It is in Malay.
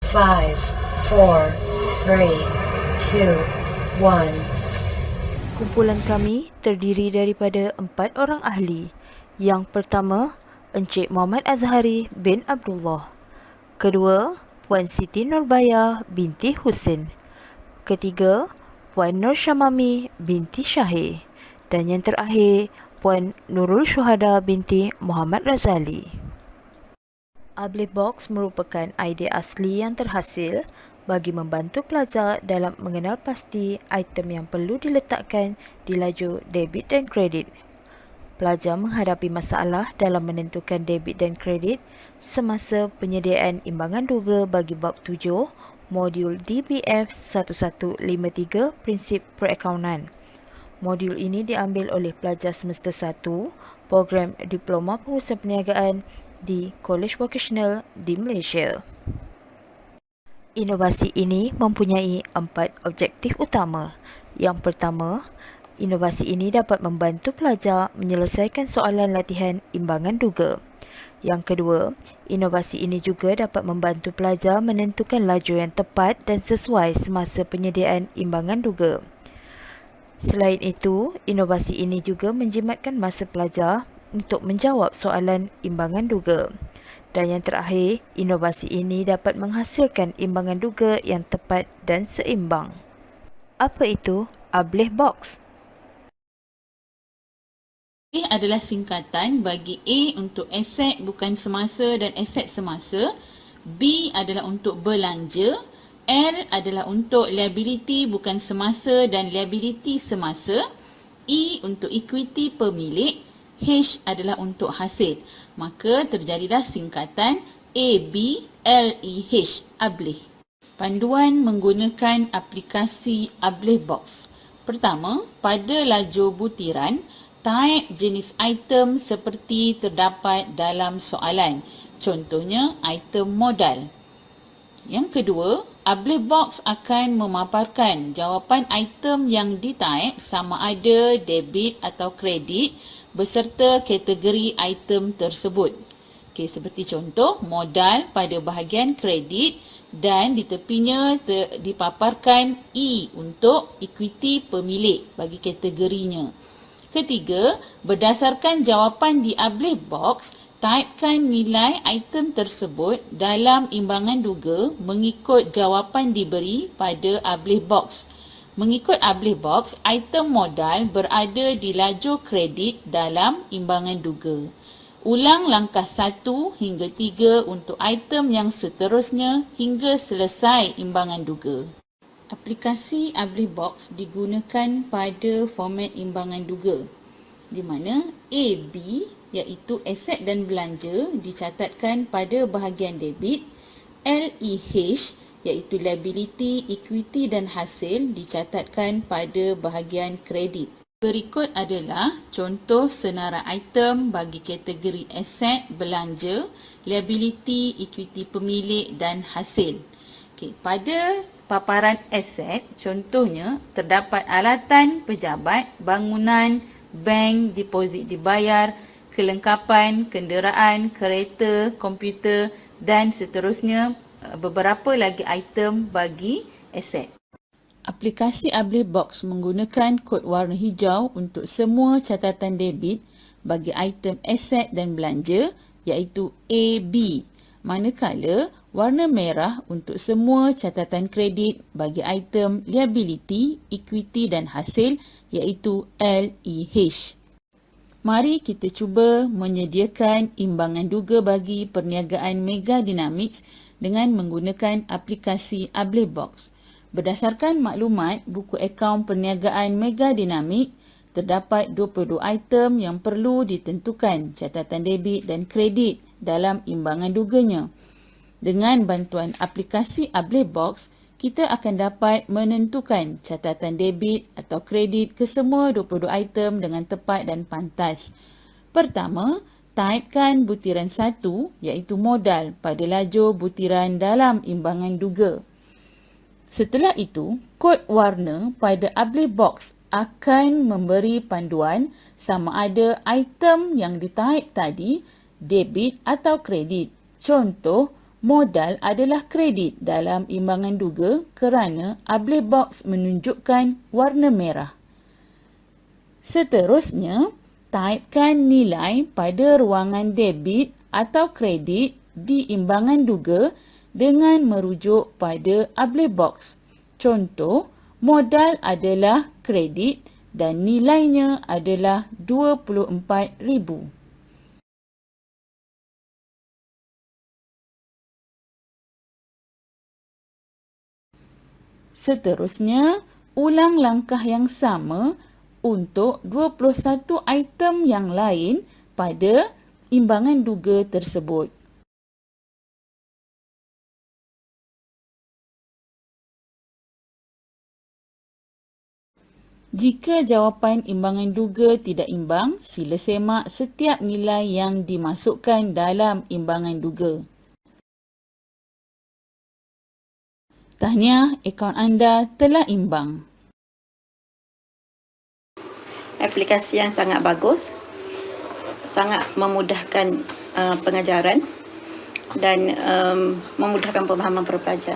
5, 4, 3, 2, 1. Kumpulan kami terdiri daripada 4 orang ahli. Yang pertama, Encik Muhammad Azhari bin Abdullah. Kedua, Puan Siti Nurbaya binti Husin. Ketiga, Puan Nur Syamami binti Syahir. Dan yang terakhir, Puan Nurul Syuhada binti Muhammad Razali. Ableh Box merupakan idea asli yang terhasil bagi membantu pelajar dalam mengenal pasti item yang perlu diletakkan di laju debit dan kredit. Pelajar menghadapi masalah dalam menentukan debit dan kredit semasa penyediaan imbangan duga bagi bab 7 modul DBF 1153 Prinsip Perakaunan. Modul ini diambil oleh pelajar semester 1 program Diploma Pengurusan Perniagaan di College Vocational di Malaysia. Inovasi ini mempunyai 4 objektif utama. Yang pertama, inovasi ini dapat membantu pelajar menyelesaikan soalan latihan imbangan duga. Yang kedua, inovasi ini juga dapat membantu pelajar menentukan laju yang tepat dan sesuai semasa penyediaan imbangan duga. Selain itu, inovasi ini juga menjimatkan masa pelajar untuk menjawab soalan imbangan duga. Dan yang terakhir, inovasi ini dapat menghasilkan imbangan duga yang tepat dan seimbang. Apa itu Ableh Box? A adalah singkatan bagi A untuk aset bukan semasa dan aset semasa, B adalah untuk belanja, L adalah untuk liability bukan semasa dan liability semasa, E untuk equity pemilik, H adalah untuk hasil. Maka terjadilah singkatan ABLEH, Ableh. Panduan menggunakan aplikasi Ableh Box. Pertama, pada laju butiran, type jenis item seperti terdapat dalam soalan. Contohnya, item modal. Yang kedua, Ableh Box akan memaparkan jawapan item yang ditype sama ada debit atau kredit beserta kategori item tersebut. Okey, seperti contoh, modal pada bahagian kredit dan di tepinya dipaparkan E untuk equity pemilik bagi kategorinya. Ketiga, berdasarkan jawapan di Ableh Box, typekan nilai item tersebut dalam imbangan duga mengikut jawapan diberi pada Ableh Box. Mengikut Ableh Box, item modal berada di laju kredit dalam imbangan duga. Ulang langkah 1 hingga 3 untuk item yang seterusnya hingga selesai imbangan duga. Aplikasi Ableh Box digunakan pada format imbangan duga, di mana AB iaitu aset dan belanja dicatatkan pada bahagian debit, LEH iaitu liability, equity dan hasil dicatatkan pada bahagian kredit. Berikut adalah contoh senarai item bagi kategori aset, belanja, liability, equity pemilik dan hasil. Okey, pada paparan aset, contohnya terdapat alatan pejabat, bangunan, bank, deposit dibayar, kelengkapan, kenderaan, kereta, komputer dan seterusnya, beberapa lagi item bagi aset. Aplikasi Ableh Box menggunakan kod warna hijau untuk semua catatan debit bagi item aset dan belanja iaitu AB, manakala warna merah untuk semua catatan kredit bagi item liability, equity dan hasil iaitu LEH. Mari kita cuba menyediakan imbangan duga bagi perniagaan Mega Dynamics dengan menggunakan aplikasi Ableh Box. Berdasarkan maklumat buku akaun perniagaan Mega Dynamics, terdapat 22 item yang perlu ditentukan catatan debit dan kredit dalam imbangan duganya. Dengan bantuan aplikasi Ableh Box, kita akan dapat menentukan catatan debit atau kredit kesemua 22 item dengan tepat dan pantas. Pertama, typekan butiran 1 iaitu modal pada laju butiran dalam imbangan duga. Setelah itu, kod warna pada Ableh Box akan memberi panduan sama ada item yang ditype tadi debit atau kredit. Contoh, Modal adalah kredit dalam imbangan duga kerana ableh box menunjukkan warna merah. Seterusnya, taipkan nilai pada ruangan debit atau kredit di imbangan duga dengan merujuk pada ableh box. Contoh, modal adalah kredit dan nilainya adalah RM24,000. Seterusnya, ulang langkah yang sama untuk 21 item yang lain pada imbangan duga tersebut. Jika jawapan imbangan duga tidak imbang, sila semak setiap nilai yang dimasukkan dalam imbangan duga. Tahniah, akaun anda telah imbang. Aplikasi yang sangat bagus, sangat memudahkan pengajaran dan memudahkan pemahaman para pelajar.